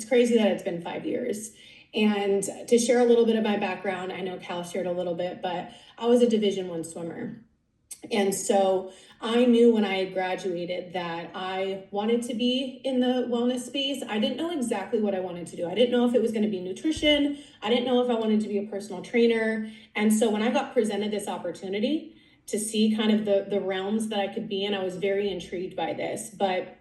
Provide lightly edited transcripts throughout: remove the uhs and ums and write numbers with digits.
It's crazy that it's been 5 years. And to share a little bit of my background, I know Cal shared a little bit, but I was a Division I swimmer. And so I knew when I had graduated that I wanted to be in the wellness space. I didn't know exactly what I wanted to do. I didn't know if it was going to be nutrition. I didn't know if I wanted to be a personal trainer. And so when I got presented this opportunity to see kind of the realms that I could be in, I was very intrigued by this. But,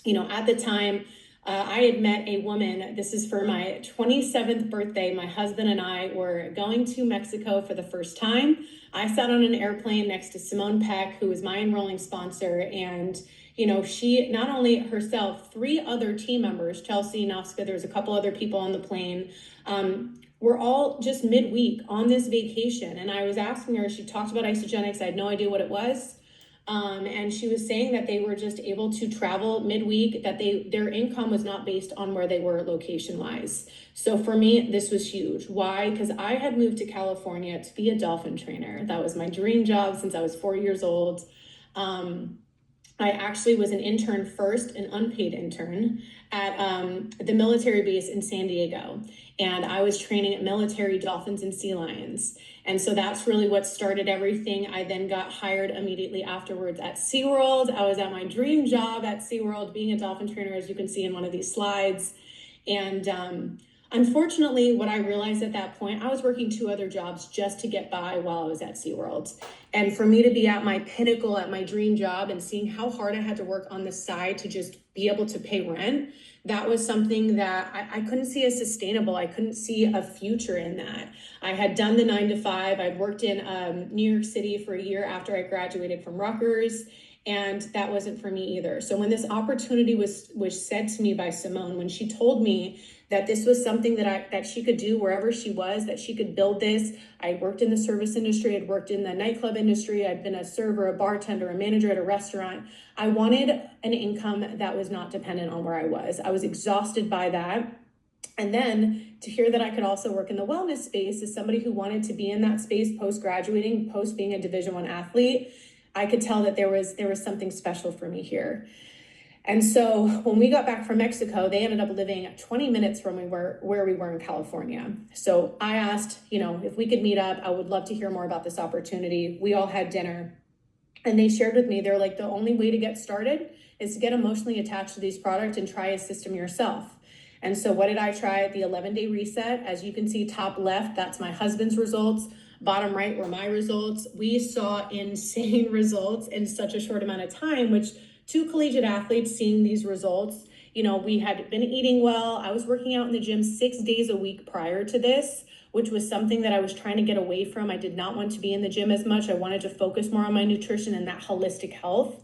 at the time, I had met a woman. This is for my 27th birthday. My husband and I were going to Mexico for the first time. I sat on an airplane next to Simone Peck, who was my enrolling sponsor. And, she, not only herself, 3 other team members, Chelsea, Nofska, there was a couple other people on the plane, we're all just midweek on this vacation. And I was asking her, she talked about Isagenix. I had no idea what it was. And she was saying that they were just able to travel midweek, that their income was not based on where they were location wise. So for me, this was huge. Why? Because I had moved to California to be a dolphin trainer. That was my dream job since I was 4 years old. I actually was an intern first, an unpaid intern at the military base in San Diego. And I was training at military dolphins and sea lions. And so that's really what started everything. I then got hired immediately afterwards at SeaWorld. I was at my dream job at SeaWorld, being a dolphin trainer, as you can see in one of these slides. And unfortunately, what I realized at that point, I was working 2 other jobs just to get by while I was at SeaWorld. And for me to be at my pinnacle, at my dream job, and seeing how hard I had to work on the side to just be able to pay rent, that was something that I couldn't see as sustainable. I couldn't see a future in that. I had done the 9 to 5. I'd worked in New York City for a year after I graduated from Rutgers, and that wasn't for me either. So when this opportunity was said to me by Simone, when she told me that this was something that she could do wherever she was, that she could build this. I worked in the service industry, I'd worked in the nightclub industry, I'd been a server, a bartender, a manager at a restaurant. I wanted an income that was not dependent on where I was. I was exhausted by that. And then to hear that I could also work in the wellness space as somebody who wanted to be in that space post-graduating, post being a Division I athlete, I could tell that there was something special for me here. And so when we got back from Mexico, they ended up living 20 minutes from where we were in California. So I asked, if we could meet up, I would love to hear more about this opportunity. We all had dinner, and they shared with me, they're like, the only way to get started is to get emotionally attached to these products and try a system yourself. And so what did I try? The 11-day reset. As you can see, top left, that's my husband's results. Bottom right were my results. We saw insane results in such a short amount of time, which 2 collegiate athletes seeing these results, we had been eating well. I was working out in the gym 6 days a week prior to this, which was something that I was trying to get away from. I did not want to be in the gym as much. I wanted to focus more on my nutrition and that holistic health.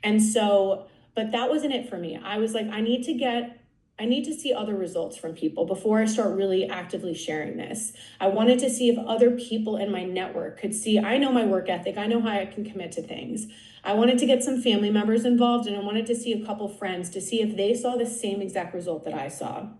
And so, but that wasn't it for me. I was like, I need to see other results from people before I start really actively sharing this. I wanted to see if other people in my network could see, I know my work ethic, I know how I can commit to things. I wanted to get some family members involved, and I wanted to see a couple friends to see if they saw the same exact result that I saw.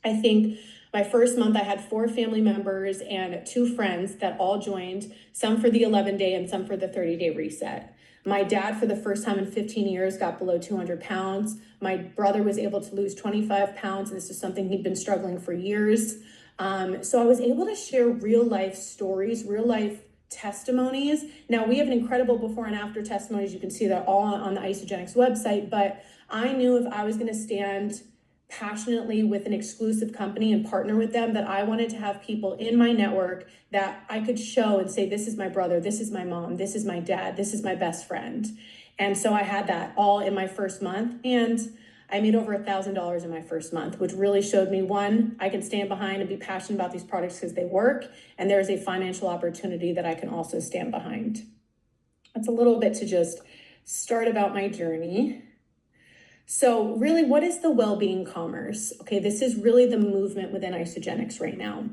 I think my first month I had 4 family members and 2 friends that all joined, some for the 11-day and some for the 30-day reset. My dad, for the first time in 15 years, got below 200 pounds. My brother was able to lose 25 pounds. This is something he'd been struggling for years. So I was able to share real life stories, real life testimonies. Now, we have an incredible before and after testimonies. You can see that all on the Isagenix website, but I knew if I was going to stand passionately with an exclusive company and partner with them, that I wanted to have people in my network that I could show and say, this is my brother, this is my mom, this is my dad, this is my best friend. And so I had that all in my first month, and I made over $1,000 in my first month, which really showed me, one, I can stand behind and be passionate about these products because they work, and there's a financial opportunity that I can also stand behind. That's a little bit to just start about my journey. So really, what is the well-being commerce? Okay, this is really the movement within Isagenix right now.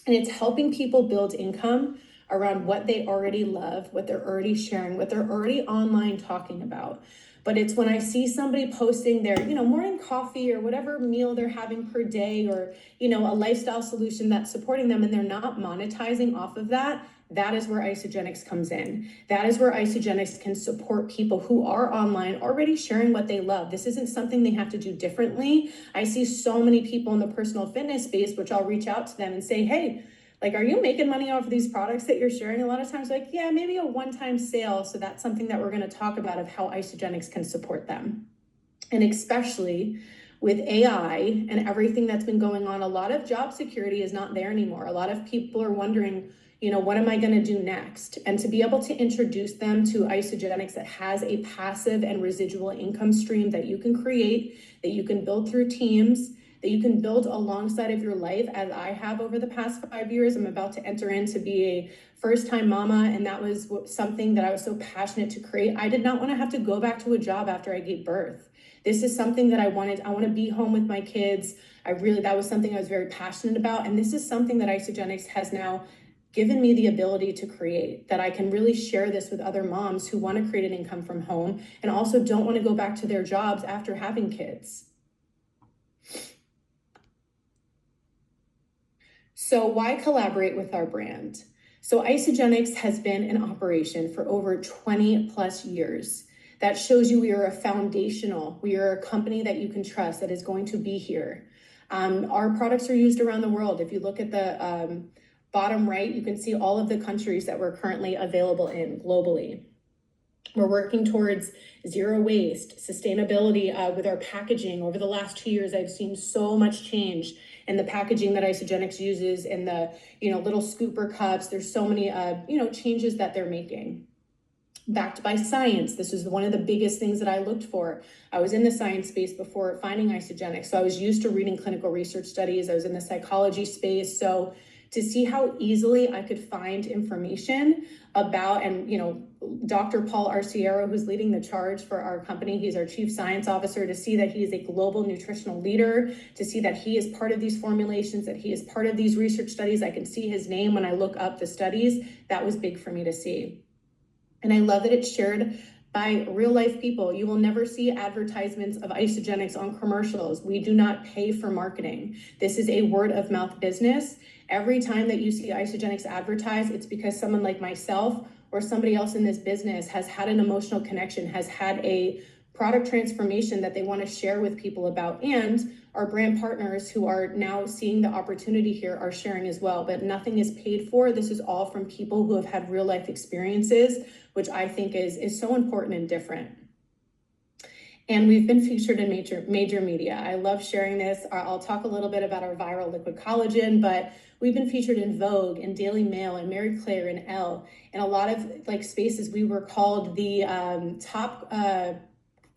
And it's helping people build income around what they already love, what they're already sharing, what they're already online talking about. But it's when I see somebody posting their, morning coffee or whatever meal they're having per day, or, a lifestyle solution that's supporting them, and they're not monetizing off of that, that is where Isagenix comes in. That is where Isagenix can support people who are online already sharing what they love. This isn't something they have to do differently. I see so many people in the personal fitness space, which I'll reach out to them and say, hey, like, are you making money off of these products that you're sharing? A lot of times, like, yeah, maybe a one-time sale. So that's something that we're going to talk about of how Isagenix can support them. And especially with AI and everything that's been going on, a lot of job security is not there anymore. A lot of people are wondering, what am I going to do next? And to be able to introduce them to Isagenix that has a passive and residual income stream that you can create, that you can build through teams, that you can build alongside of your life, as I have over the past 5 years. I'm about to enter in to be a first-time mama, and that was something that I was so passionate to create. I did not want to have to go back to a job after I gave birth. This is something that I wanted. I want to be home with my kids. That was something I was very passionate about. And this is something that Isagenix has now given me the ability to create, that I can really share this with other moms who want to create an income from home and also don't want to go back to their jobs after having kids. So why collaborate with our brand? So Isagenix has been in operation for over 20 plus years. That shows you we are we are a company that you can trust, that is going to be here. Our products are used around the world. If you look at the bottom right, you can see all of the countries that we're currently available in globally. We're working towards zero waste, sustainability with our packaging. Over the last 2 years, I've seen so much change in the packaging that Isagenix uses, in the little scooper cups. There's so many changes that they're making. Backed by science. This is one of the biggest things that I looked for. I was in the science space before finding Isagenix, so I was used to reading clinical research studies. I was in the psychology space, so to see how easily I could find information about, and Dr. Paul Arciero, who's leading the charge for our company, he's our chief science officer, to see that he is a global nutritional leader, to see that he is part of these formulations, that he is part of these research studies. I can see his name when I look up the studies. That was big for me to see. And I love that it's shared by real life people. You will never see advertisements of Isagenix on commercials. We do not pay for marketing. This is a word of mouth business. Every time that you see Isagenix advertised, it's because someone like myself or somebody else in this business has had an emotional connection, has had a product transformation that they want to share with people about. And our brand partners who are now seeing the opportunity here are sharing as well, but nothing is paid for. This is all from people who have had real life experiences, which I think is so important and different. And we've been featured in major media. I love sharing this. I'll talk a little bit about our viral liquid collagen, but we've been featured in Vogue and Daily Mail and Marie Claire and Elle. In a lot of spaces, we were called the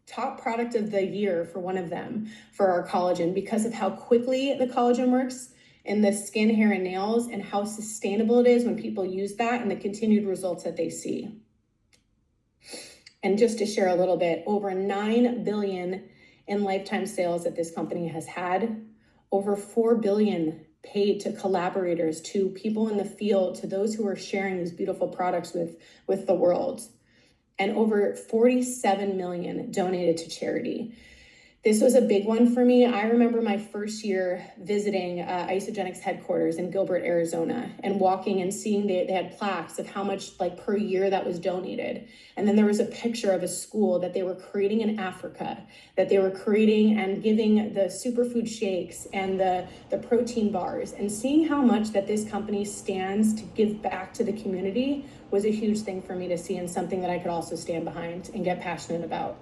top product of the year for one of them for our collagen, because of how quickly the collagen works in the skin, hair, and nails, and how sustainable it is when people use that and the continued results that they see. And just to share a little bit, over 9 billion in lifetime sales that this company has had, over 4 billion paid to collaborators, to people in the field, to those who are sharing these beautiful products with the world, and over 47 million donated to charity. This was a big one for me. I remember my first year visiting Isagenix headquarters in Gilbert, Arizona, and walking and seeing they had plaques of how much per year that was donated. And then there was a picture of a school that they were creating in Africa, that they were creating and giving the superfood shakes and the protein bars, and seeing how much that this company stands to give back to the community was a huge thing for me to see, and something that I could also stand behind and get passionate about.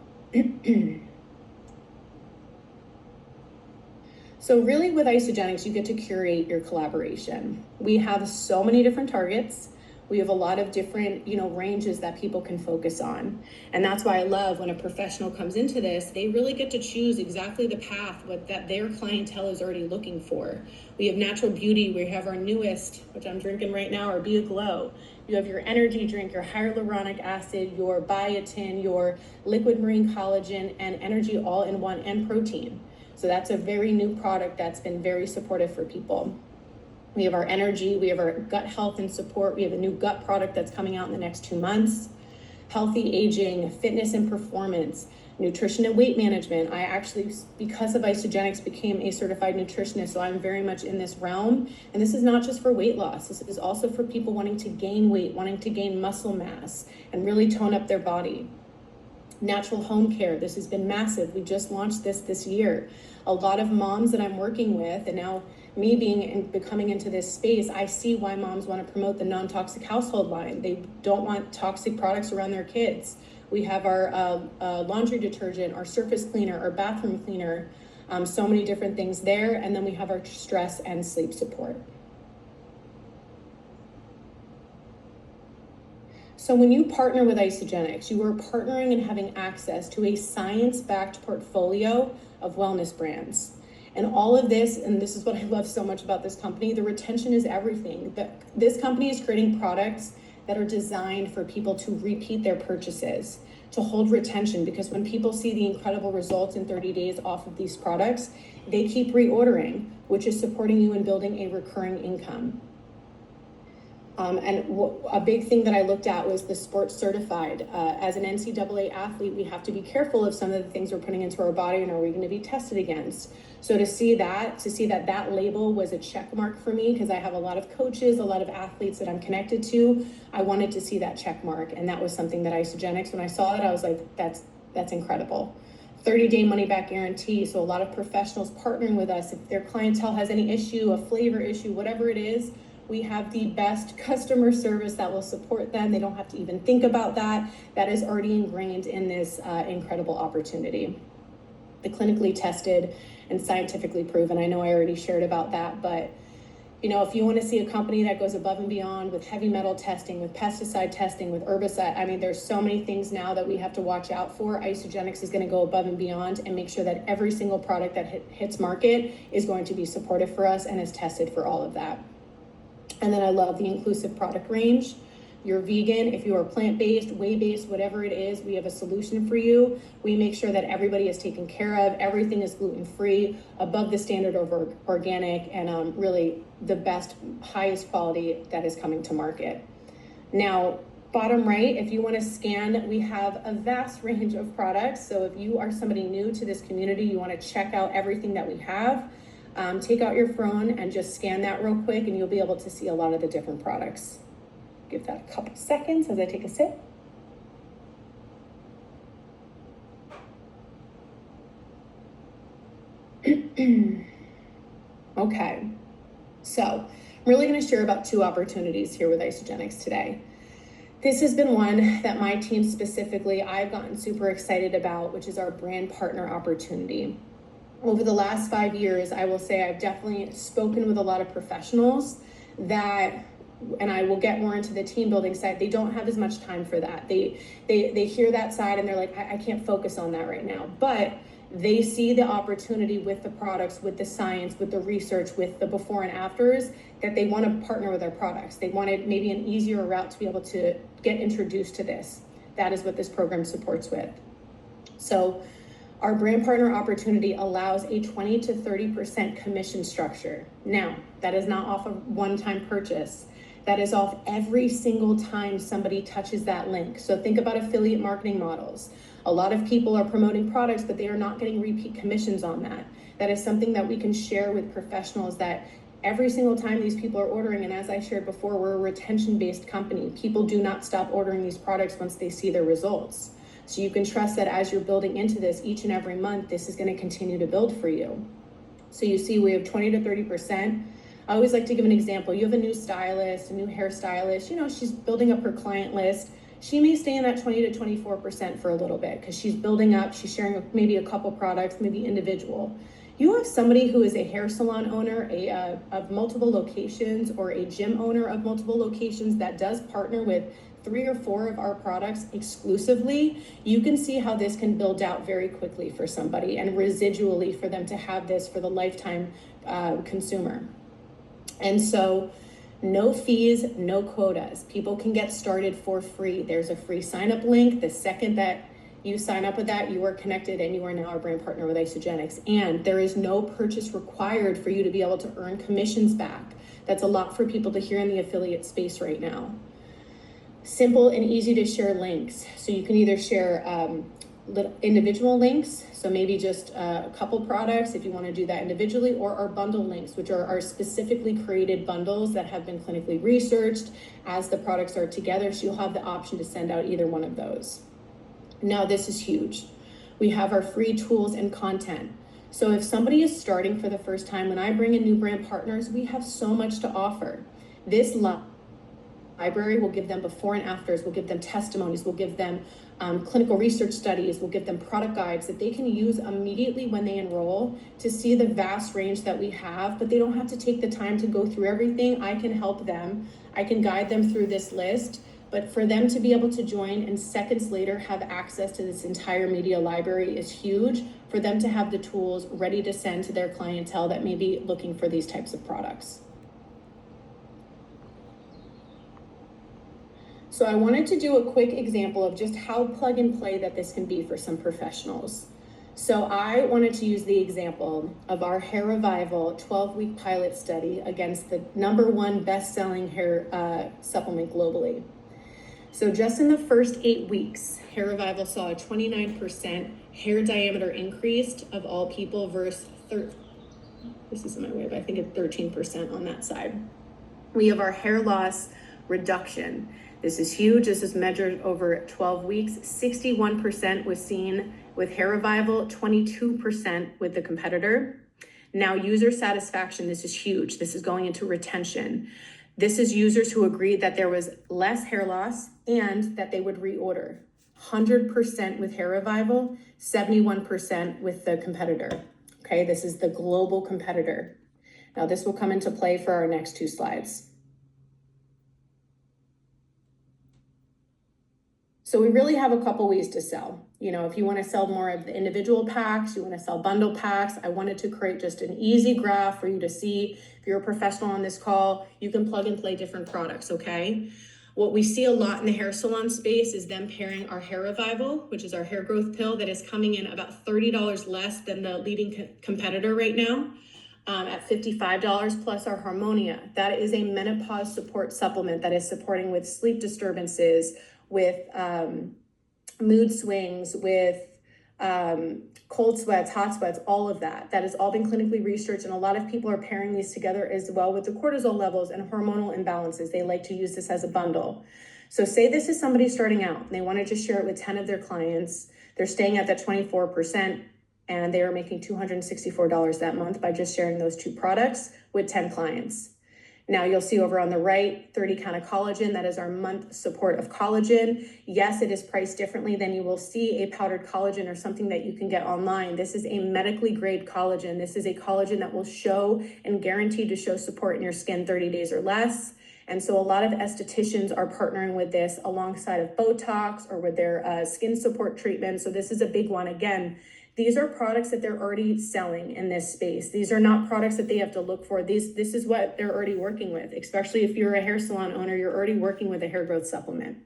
So really with Isagenix, you get to curate your collaboration. We have so many different targets. We have a lot of different, ranges that people can focus on. And that's why I love when a professional comes into this, they really get to choose exactly the path that their clientele is already looking for. We have natural beauty. We have our newest, which I'm drinking right now, our Be a Glow. You have your energy drink, your hyaluronic acid, your biotin, your liquid marine collagen, and energy all in one, and protein. So that's a very new product that's been very supportive for people. We have our energy, we have our gut health and support. We have a new gut product that's coming out in the next 2 months. Healthy aging, fitness and performance, nutrition and weight management. I actually, because of Isagenix, became a certified nutritionist, so I'm very much in this realm. And this is not just for weight loss. This is also for people wanting to gain weight, wanting to gain muscle mass, and really tone up their body. Natural home care, this has been massive. We just launched this year. A lot of moms that I'm working with, and now me becoming into this space, I see why moms want to promote the non-toxic household line. They don't want toxic products around their kids. We have our laundry detergent, our surface cleaner, our bathroom cleaner, so many different things there. And then we have our stress and sleep support. So when you partner with Isagenix, you are partnering and having access to a science-backed portfolio of wellness brands. And all of this, and this is what I love so much about this company, the retention is everything. This company is creating products that are designed for people to repeat their purchases, to hold retention, because when people see the incredible results in 30 days off of these products, they keep reordering, which is supporting you in building a recurring income. A big thing that I looked at was the sports certified. As an NCAA athlete, we have to be careful of some of the things we're putting into our body and are we going to be tested against. So to see that label was a check mark for me, because I have a lot of coaches, a lot of athletes that I'm connected to. I wanted to see that check mark, and that was something that Isagenix, when I saw it, I was like, that's incredible. 30-day money-back guarantee. So a lot of professionals partnering with us, if their clientele has any issue, a flavor issue, whatever it is, we have the best customer service that will support them. They don't have to even think about that. That is already ingrained in this incredible opportunity. The clinically tested and scientifically proven. I know I already shared about that, but if you want to see a company that goes above and beyond with heavy metal testing, with pesticide testing, with herbicide, I mean, there's so many things now that we have to watch out for. Isagenix is going to go above and beyond and make sure that every single product that hits market is going to be supportive for us and is tested for all of that. And then I love the inclusive product range. You're vegan, if you are plant-based, whey-based, whatever it is, we have a solution for you. We make sure that everybody is taken care of. Everything is gluten-free, above the standard of organic, and really the best, highest quality that is coming to market. Now, bottom right, if you want to scan, we have a vast range of products. So if you are somebody new to this community, you want to check out everything that we have, take out your phone and just scan that real quick, and you'll be able to see a lot of the different products. Give that a couple seconds as I take a sip. Okay, so I'm really going to share about two opportunities here with Isagenix today. This has been one that my team specifically, I've gotten super excited about, which is our brand partner opportunity. Over the last 5 years, I will say I've definitely spoken with a lot of professionals that, and I will get more into the team building side, they don't have as much time for that. They hear that side and they're like, I can't focus on that right now. But they see the opportunity with the products, with the science, with the research, with the before and afters, that they want to partner with our products. They wanted maybe an easier route to be able to get introduced to this. That is what this program supports with. So our brand partner opportunity allows a 20 to 30% commission structure. Now, that is not off a one-time purchase. That is off every single time somebody touches that link. So think about affiliate marketing models. A lot of people are promoting products, but they are not getting repeat commissions on that. That is something that we can share with professionals, that every single time these people are ordering, and as I shared before, we're a retention-based company. People do not stop ordering these products once they see their results. So you can trust that as you're building into this each and every month, this is going to continue to build for you. So you see we have 20 to 30%. I always like to give an example. You have a new stylist, a new hairstylist, she's building up her client list. She may stay in that 20 to 24% for a little bit because she's building up, she's sharing maybe a couple products, maybe individual. You have somebody who is a hair salon owner of multiple locations, or a gym owner of multiple locations that does partner with 3 or 4 of our products exclusively. You can see how this can build out very quickly for somebody, and residually for them to have this for the lifetime consumer. And so no fees, no quotas. People can get started for free. There's a free sign up link. The second that you sign up with that, you are connected and you are now a brand partner with Isagenix. And there is no purchase required for you to be able to earn commissions back. That's a lot for people to hear in the affiliate space right now. Simple and easy to share links. So you can either share little individual links, so maybe just a couple products if you want to do that individually, or our bundle links, which are our specifically created bundles that have been clinically researched as the products are together, so you'll have the option to send out either one of those. Now, this is huge. We have our free tools and content. So if somebody is starting for the first time, when I bring in new brand partners, we have so much to offer. This library will give them before and afters, we'll give them testimonies, we'll give them clinical research studies, we'll give them product guides that they can use immediately when they enroll to see the vast range that we have, but they don't have to take the time to go through everything. I can help them. I can guide them through this list, but for them to be able to join and seconds later have access to this entire media library is huge, for them to have the tools ready to send to their clientele that may be looking for these types of products. So I wanted to do a quick example of just how plug and play that this can be for some professionals. So I wanted to use the example of our Hair Revival 12-week pilot study against the #1 best-selling hair supplement globally. So just in the first 8 weeks, Hair Revival saw a 29% hair diameter increase of all people versus this is in my way, but I think it's 13% on that side. We have our hair loss reduction. This is huge. This is measured over 12 weeks. 61% was seen with Hair Revival, 22% with the competitor. Now, user satisfaction, this is huge. This is going into retention. This is users who agreed that there was less hair loss and that they would reorder. 100% with Hair Revival, 71% with the competitor. Okay, this is the global competitor. Now, this will come into play for our next 2 slides. So we really have a couple ways to sell. You know, if you want to sell more of the individual packs, you want to sell bundle packs, I wanted to create just an easy graph for you to see. If you're a professional on this call, you can plug and play different products, okay? What we see a lot in the hair salon space is them pairing our Hair Revival, which is our hair growth pill that is coming in about $30 less than the leading competitor right now, at $55, plus our Harmonia. That is a menopause support supplement that is supporting with sleep disturbances, with mood swings, with cold sweats, hot sweats, all of that. That has all been clinically researched, and a lot of people are pairing these together as well with the cortisol levels and hormonal imbalances. They like to use this as a bundle. So say this is somebody starting out, and they wanted to share it with 10 of their clients. They're staying at that 24%, and they are making $264 that month by just sharing those 2 products with 10 clients. Now you'll see over on the right, 30 Count of Collagen. That is our month support of collagen. Yes, it is priced differently than you will see a powdered collagen or something that you can get online. This is a medically grade collagen. This is a collagen that will show and guarantee to show support in your skin 30 days or less. And so a lot of estheticians are partnering with this alongside of Botox or with their skin support treatment. So this is a big one. Again, these are products that they're already selling in this space. These are not products that they have to look for. This is what they're already working with, especially if you're a hair salon owner, you're already working with a hair growth supplement.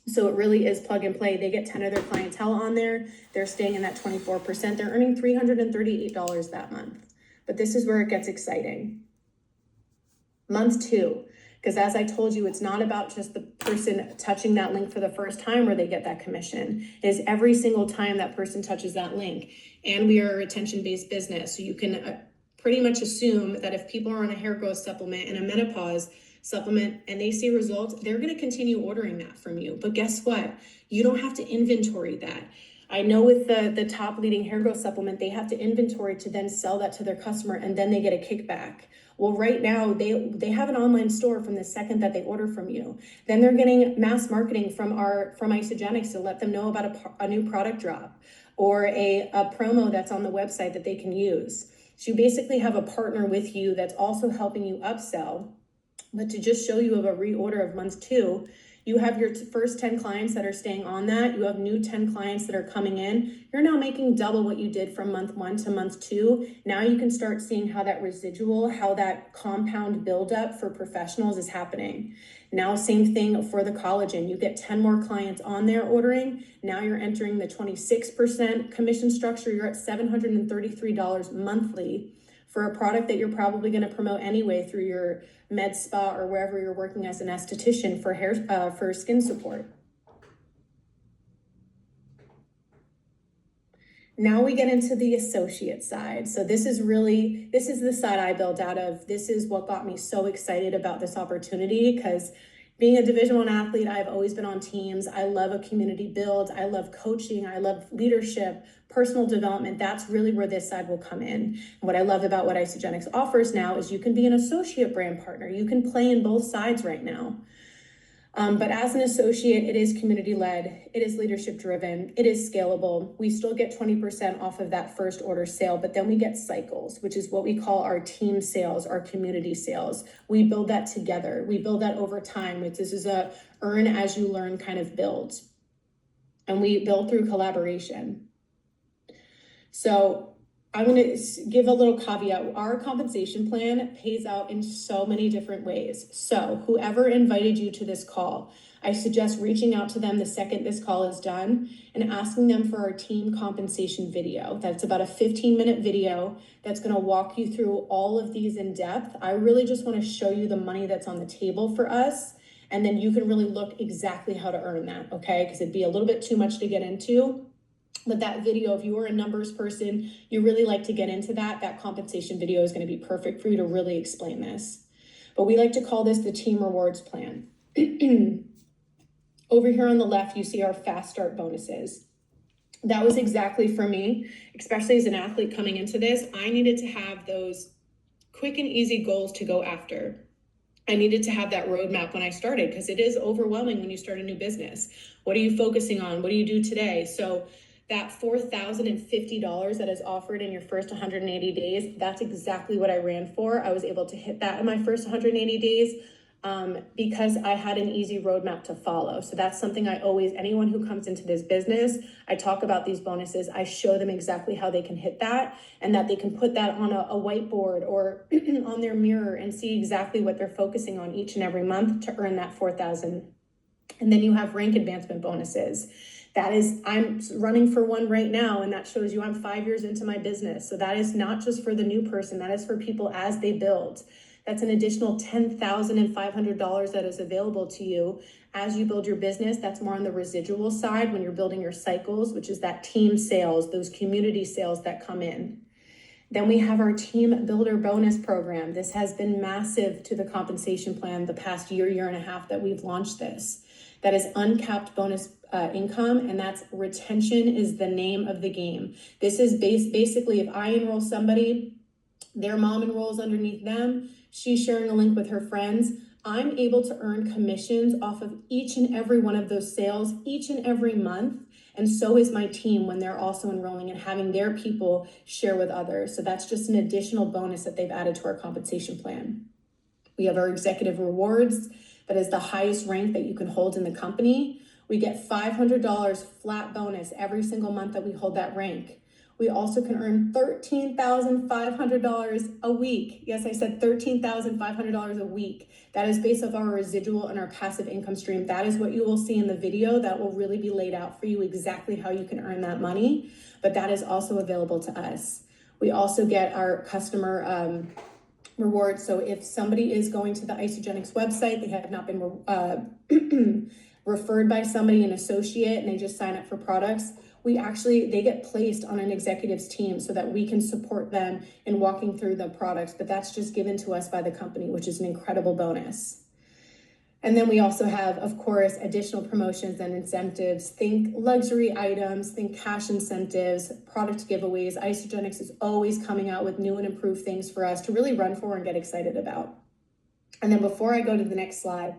So it really is plug and play. They get 10 of their clientele on there. They're staying in that 24%. They're earning $338 that month. But this is where it gets exciting. Month 2. Because as I told you, it's not about just the person touching that link for the first time where they get that commission. It is every single time that person touches that link. And we are a retention-based business. So you can pretty much assume that if people are on a hair growth supplement and a menopause supplement and they see results, they're going to continue ordering that from you. But guess what? You don't have to inventory that. I know with the top leading hair growth supplement, they have to inventory to then sell that to their customer, and then they get a kickback. Well, right now they have an online store from the second that they order from you. Then they're getting mass marketing from Isagenix to let them know about a new product drop or a promo that's on the website that they can use. So you basically have a partner with you that's also helping you upsell. But to just show you of a reorder of month 2, you have your first 10 clients that are staying on that. You have new 10 clients that are coming in. You're now making double what you did from month 1 to month 2. Now you can start seeing how that residual, how that compound buildup for professionals is happening. Now, same thing for the collagen. You get 10 more clients on there ordering. Now you're entering the 26% commission structure. You're at $733 monthly for a product that you're probably going to promote anyway through your med spa or wherever you're working as an esthetician for hair, for skin support. Now we get into the associate side. So this is the side I built out of. This is what got me so excited about this opportunity, because being a Division I athlete, I've always been on teams. I love a community build. I love coaching. I love leadership, personal development. That's really where this side will come in. And what I love about what Isagenix offers now is you can be an associate brand partner. You can play in both sides right now. But as an associate, it is community-led, it is leadership-driven, it is scalable. We still get 20% off of that first order sale, but then we get cycles, which is what we call our team sales, our community sales. We build that together. We build that over time, which this is a earn as you learn kind of build. And we build through collaboration. So I'm going to give a little caveat. Our compensation plan pays out in so many different ways. So whoever invited you to this call, I suggest reaching out to them the second this call is done and asking them for our team compensation video. That's about a 15-minute video that's going to walk you through all of these in depth. I really just want to show you the money that's on the table for us, and then you can really look exactly how to earn that, okay? Because it'd be a little bit too much to get into. But that video, if you are a numbers person, you really like to get into that compensation video is going to be perfect for you to really explain this. But we like to call this the team rewards plan. Over here on the left, you see our fast start bonuses. That was exactly for me, especially as an athlete coming into this. I needed to have those quick and easy goals to go after. I needed to have that roadmap when I started, because it is overwhelming when you start a new business. What are you focusing on? What do you do today? So that $4,050 that is offered in your first 180 days, that's exactly what I ran for. I was able to hit that in my first 180 days because I had an easy roadmap to follow. So that's something anyone who comes into this business, I talk about these bonuses. I show them exactly how they can hit that, and that they can put that on a whiteboard or on their mirror and see exactly what they're focusing on each and every month to earn that $4,000. And then you have rank advancement bonuses. I'm running for one right now, and that shows you I'm 5 years into my business. So that is not just for the new person, that is for people as they build. That's an additional $10,500 that is available to you as you build your business. That's more on the residual side when you're building your cycles, which is that team sales, those community sales that come in. Then we have our team builder bonus program. This has been massive to the compensation plan the past year and a half that we've launched this. That is uncapped bonus income, and that's retention is the name of the game. This is basically if I enroll somebody, their mom enrolls underneath them, she's sharing a link with her friends, I'm able to earn commissions off of each and every one of those sales each and every month. And so is my team when they're also enrolling and having their people share with others. So that's just an additional bonus that they've added to our compensation plan. We have our executive rewards. That is the highest rank that you can hold in the company. We get $500 flat bonus every single month that we hold that rank. We also can earn $13,500 a week. Yes, I said $13,500 a week. That is based off our residual and our passive income stream. That is what you will see in the video. That will really be laid out for you exactly how you can earn that money, but that is also available to us. We also get our customer rewards. So if somebody is going to the Isagenix website, they have not been referred by somebody, an associate, and they just sign up for products, they get placed on an executive's team so that we can support them in walking through the products, but that's just given to us by the company, which is an incredible bonus. And then we also have, of course, additional promotions and incentives. Think luxury items, think cash incentives, product giveaways. Isagenix is always coming out with new and improved things for us to really run for and get excited about. And then before I go to the next slide,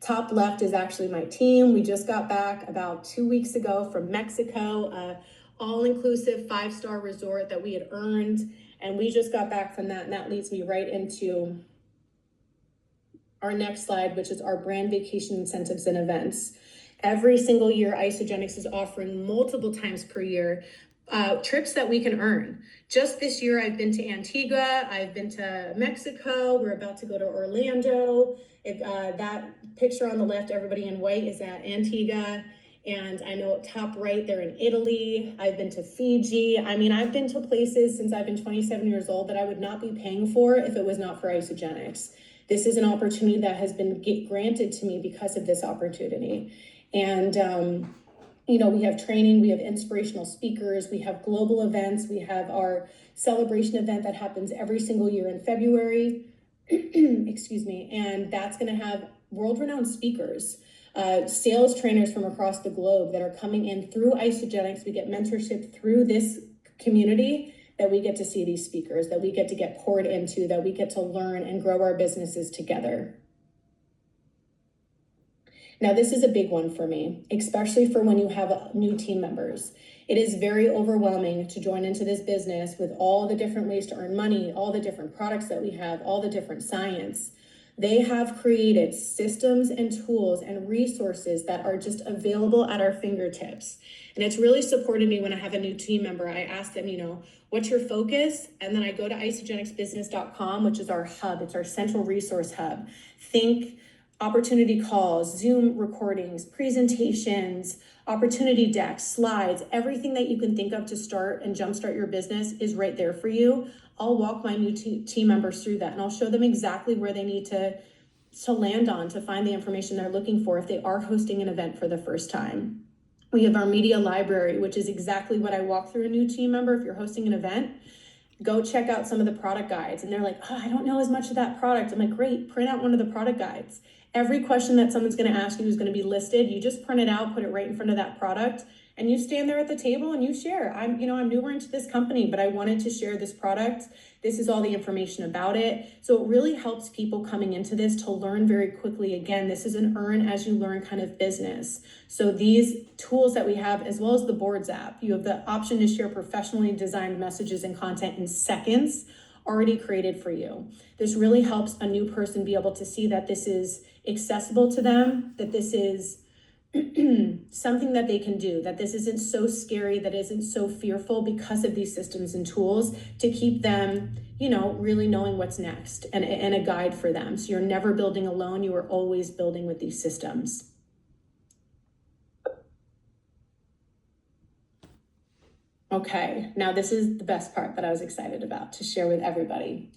top left is actually my team. We just got back about 2 weeks ago from Mexico, all-inclusive 5-star resort that we had earned. And we just got back from that, and that leads me right into our next slide, which is our brand vacation incentives and events. Every single year, Isagenix is offering multiple times per year trips that we can earn. Just this year, I've been to Antigua, I've been to Mexico, we're about to go to Orlando. That picture on the left, everybody in white, is at Antigua. And I know up top right, they're in Italy. I've been to Fiji. I mean, I've been to places since I've been 27 years old that I would not be paying for if it was not for Isagenix. This is an opportunity that has been granted to me because of this opportunity. And we have training, we have inspirational speakers, we have global events, we have our celebration event that happens every single year in February. Excuse me. And that's going to have world-renowned speakers, sales trainers from across the globe that are coming in through Isagenix. We get mentorship through this community, that we get to see these speakers, that we get to get poured into, that we get to learn and grow our businesses together. Now, this is a big one for me, especially for when you have new team members. It is very overwhelming to join into this business with all the different ways to earn money, all the different products that we have, all the different science. They have created systems and tools and resources that are just available at our fingertips. And it's really supported me when I have a new team member. I ask them, what's your focus? And then I go to isagenixbusiness.com, which is our hub. It's our central resource hub. Think opportunity calls, Zoom recordings, presentations, opportunity decks, slides, everything that you can think of to start and jumpstart your business is right there for you. I'll walk my new team members through that, and I'll show them exactly where they need to land on to find the information they're looking for if they are hosting an event for the first time. We have our media library, which is exactly what I walk through a new team member. If you're hosting an event, go check out some of the product guides. And they're like, I don't know as much of that product. I'm like, great, print out one of the product guides. Every question that someone's going to ask you is going to be listed. You just print it out, put it right in front of that product, and you stand there at the table and you share. I'm newer into this company, but I wanted to share this product. This is all the information about it. So it really helps people coming into this to learn very quickly. Again, this is an earn as you learn kind of business. So these tools that we have, as well as the Boards app, you have the option to share professionally designed messages and content in seconds, already created for you. This really helps a new person be able to see that this is accessible to them, that this is something that they can do, that this isn't so scary, that isn't so fearful, because of these systems and tools to keep them, really knowing what's next, and a guide for them. So you're never building alone, you are always building with these systems. Okay, now this is the best part that I was excited about to share with everybody.